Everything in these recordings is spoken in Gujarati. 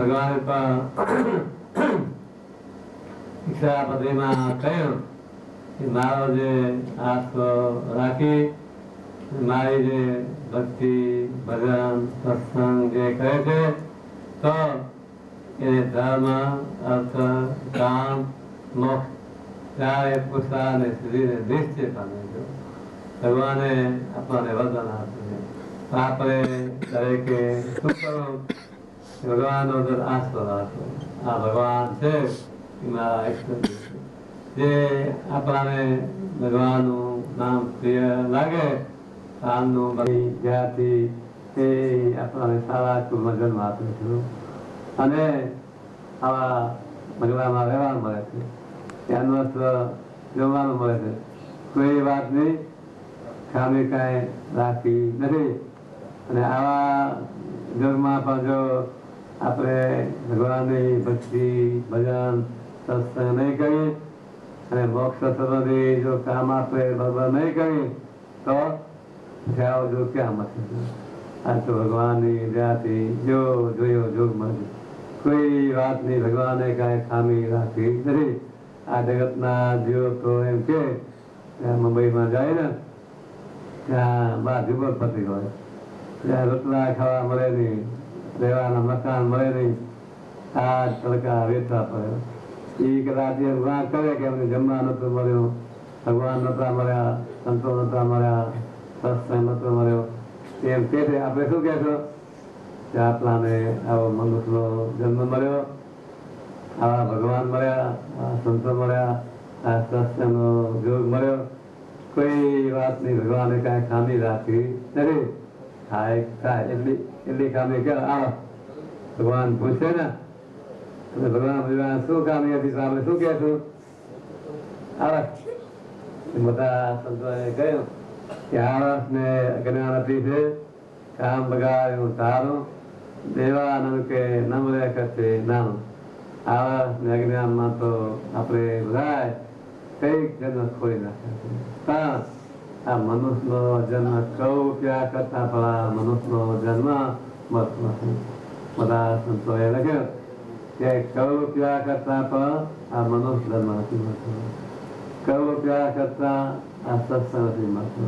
ભગવાને પણ શિક્ષાપત્રીમાં કહ્યું કે મારો જે આશરો રાખી મારી જે ભક્તિ ભજન સત્સંગ જે કરે છે તો એને ધર્મ અર્થ કામ મોક્ષ ચારે પુરુષાર્થ ને સિદ્ધિને નિશ્ચય પામે છે. ભગવાને આપણને વરદાન આપ્યું છે. આપણે દરેકે શું કરવું? ભગવાનનો આશરો રાખો. આ ભગવાન છે એ મારા ઈષ્ટ જે આપણાને ભગવાનનું નામ પ્રિય લાગે કામનું જ્યાંથી તે આપણાને સારા કુળમાં જન્મ આપે છે અને આવા બંગલામાં રહેવાનું મળે છે, ત્યાંનું જમવાનું મળે છે. કોઈ વાતની ખામી કાંઈ રાખી નથી. અને આવા જન્મમાં પણ જો આપણે ભગવાનની ભક્તિ ભજન સત્સંગ નહીં કરીએ અને મોક્ષ સંબંધી જો કામ આપણે બરાબર નહીં કરીએ તો જો ક્યાં મળશે? આ તો ભગવાનની દયાથી જો જોયો જોગ મળે. કોઈ વાતની ભગવાને કાંઈ ખામી રાખી નથી. આ જગતના જીવો તો એમ કે મુંબઈમાં જાય ને ત્યાં બહાર ઝુંપડપટ્ટી હોય, ત્યાં રોટલા ખાવા મળે નહીં, રહેવાના મકાન મળે નહીં, આ તડકા વેચવા પડે. એ કદાચ એમ વાત કરે કે અમને જમવા નહોતું મળ્યું, ભગવાન નહોતા મળ્યા, સંતો નહોતા મળ્યા, સત્સંગ નહોતો મળ્યો, એમ કે છે. આપણે શું કહેશો કે આપણાને આવો મનુષ્યનો જન્મ મળ્યો, આવા ભગવાન મળ્યા, આ સંતો મળ્યા, આ સત્સંગનો યોગ મળ્યો. કોઈ વાતની ભગવાને કાંઈ ખામી રાખી નથી. એટલી ખામી કે આ ભગવાન પૂછે ને ભગવાન શું ખામી હતી તો આપણે શું કહેશું? આળસ. મોટા સંતોએ કહ્યું કે આળસ ને જ્ઞાન હતી છે, કામ બગાડ્યું તારું, દેવાનંદ કે નમરે કરશે નાનું. આળસ ને અજ્ઞાનમાં તો આપણે બધા કઈક જન્મ ખોઈ નાખે. પણ આ મનુષ્યનો જન્મ કઉ ક્યાં કરતા પણ મનુષ્યનો જન્મ મત નથી. બધા સંતોએ લખ્યું કે કઉ ક્યાં કરતા પણ આ મનુષ્ય જન્મ નથી મળતો, કઉ ક્યાં કરતા આ સત્સંગ નથી મળતો,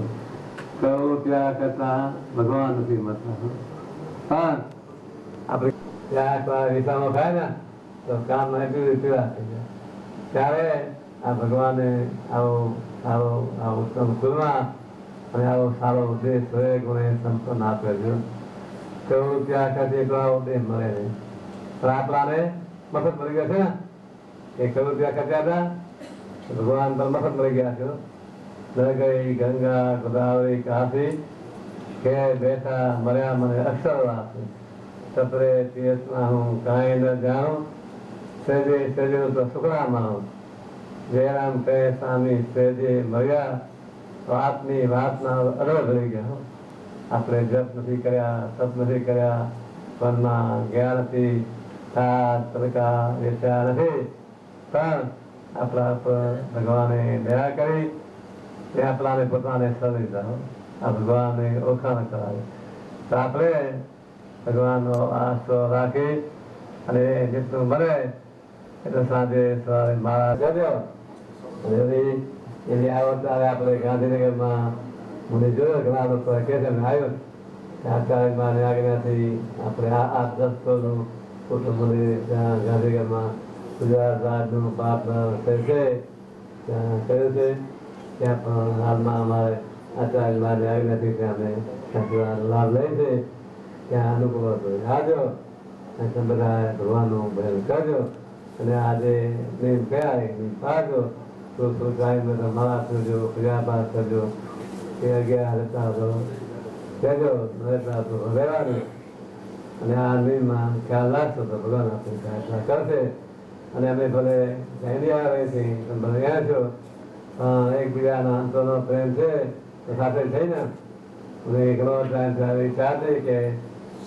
કઉ ક્યાં કરતા ભગવાન નથી મળતા. પણ આપણે ત્યાં વિસામો ખાય ને તો કામ પીડા થઈ જાય. ત્યારે આ ભગવાને આવો સારો આ ઉત્તમ કુળમાં અને આવો સારો ઉદ્દેશ હોય ગુણે સંપન્ન આપેલો. કયું ત્યાં કરતી એટલો આવો ઉદ્દેશ મળે નહીં. પણ આપણાને મફત મળી ગયા છે ને એ કયું ત્યાં કરતા હતા ભગવાન પર મફત મળી ગયા છો. ગઈ ગંગા ગોદાવરી કાશી કે બેઠા મળ્યા મને અક્ષર આપે. સપરે તીર્થમાં હું કાંઈ ન જાણું, સહેજે સહેજેનું તો સુખડા માણું. જયરામ કહે સ્વામી સહેજે મળ્યા તો આપની વાતના અડળ ભરી ગયા. આપણે જપ નથી કર્યા, તપ નથી કર્યા, મનમાં ગયા નથી, તડકા વેચ્યા નથી, પણ આપણા પર ભગવાને દયા કરી તે આપણાને પોતાને સરી દીધા. આ ભગવાનને ઓળખાણ કરાવે તો આપણે ભગવાનનો આશરો રાખી અને જેટલું મળે એટલે સાંજે સવારે માળા કરજો. એની આવડતા આપણે ગાંધીનગરમાં મને જોયો ઘણા લોકો કે છે આવ્યો આચાર્યમાં આજ્ઞાથી આપણે આ દસનું કુટુંબ મંદિર ત્યાં ગાંધીનગરમાં ગુજરાત રાજનું પાપ છે ત્યાં કર્યું છે. ત્યાં પણ હાલમાં અમારે આચાર્યમાં આજ્ઞાથી ત્યાં લાભ લે છે. ત્યાં અનુકૂળ હતો આવજો બધા ભગવાનનું ભજન કરજો અને આજે પ્રેમ કયા પાડજો. માળા કરજો, પૂજાપાઠ કરજો, એ અગિયાર રહેતા હતો કહેજો રહેતા હતો રહેવાનું. અને આ નિર્માણ ખ્યાલ રાખશો તો ભગવાન આપણે કરશે. અને અમે ભલે ઇન્ડિયા રહે છે તમે ભલે ગયા છો પણ એકબીજાના અંતરનો પ્રેમ છે તો સાથે થઈને અને ઘણો ટાઈમ થાય ઈચ્છા હતી કે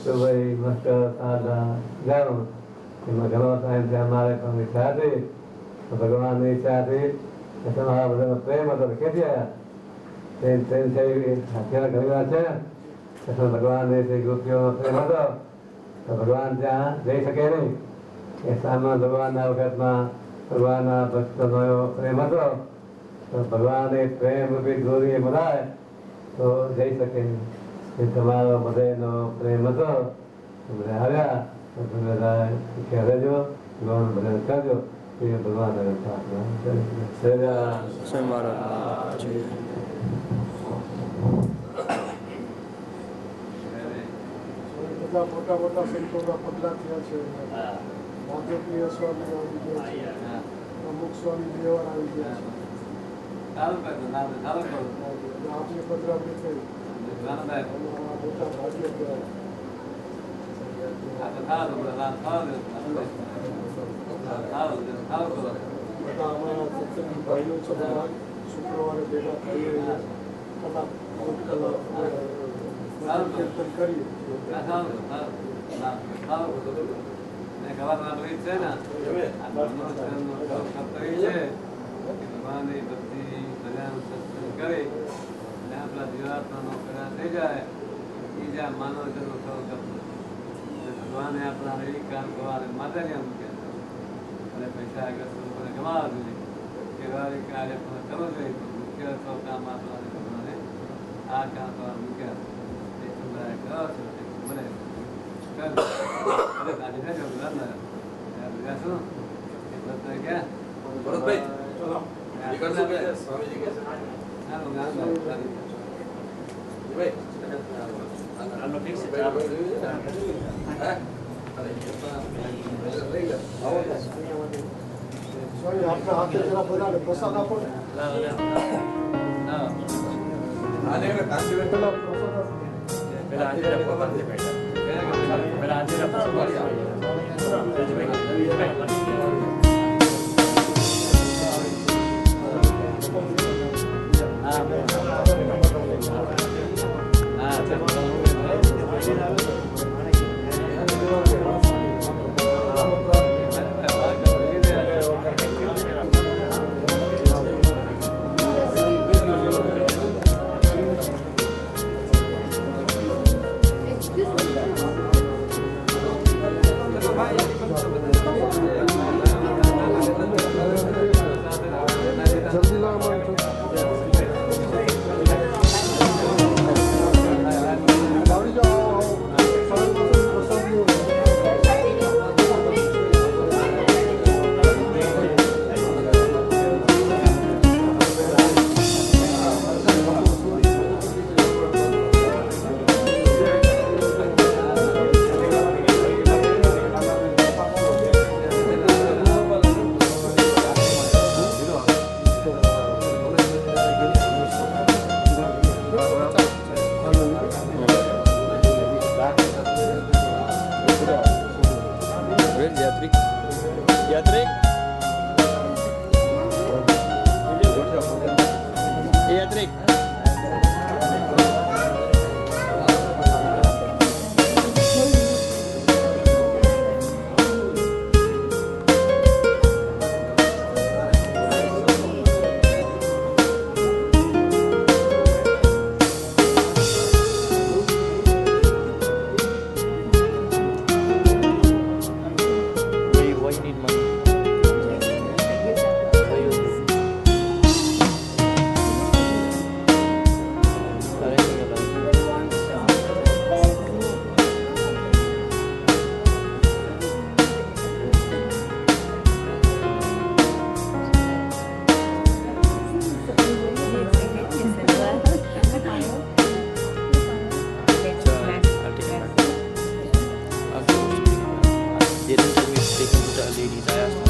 તો ભાઈ મસ્ત સાદા જાણું એમાં ઘણો ટાઈમ છે અમારે પણ ઈચ્છા હતી તો ભગવાનની ઈચ્છા હતી તમારા બધાનો પ્રેમ હતો ક્યાંથી આવ્યા ઘણી વાર છે ભગવાન ગોપીઓનો પ્રેમ હતો તો ભગવાન ત્યાં જઈ શકે નહીં. એ સામે ભગવાનના વખતમાં ભગવાનના ભક્તનો એવો પ્રેમ હતો તો ભગવાન એ પ્રેમ રૂપી દોરી મરાય તો જઈ શકે નહીં. એ તમારો બધાનો પ્રેમ હતો બધા આવ્યા તો તમે બધા શીખ્યા રહેજો, ભગવાન ભજન કરજો. એ ભગવાન પ્રાર્થના મોટા મોટા સંતોના પગલા થયા છે. માધવપ્રિય સ્વામી આવી ગયા છે, અમુક સ્વામી દેવાન આવી ગયા છે. આપની પધરામણી થઈ મોટા ભાગ્ય બધા અમારા સત્સંગી ભાઈઓ છે. બધા શુક્રવારે ભેગા થઈ કલાક કીર્તન કરીએ. ભગવાને આપણા એક કામ કરવાને માતા અને પૈસા આગળ ગમાવા જોઈએ કેવા કાર્ય કરવો જોઈએ. મુખ્ય કામ આપણા ભગવાને આ કામ કરવા મૂક્યા આપણા હાથે જરા બધાને પ્રસાદ આપો ને. Dia tu taking budak lady saya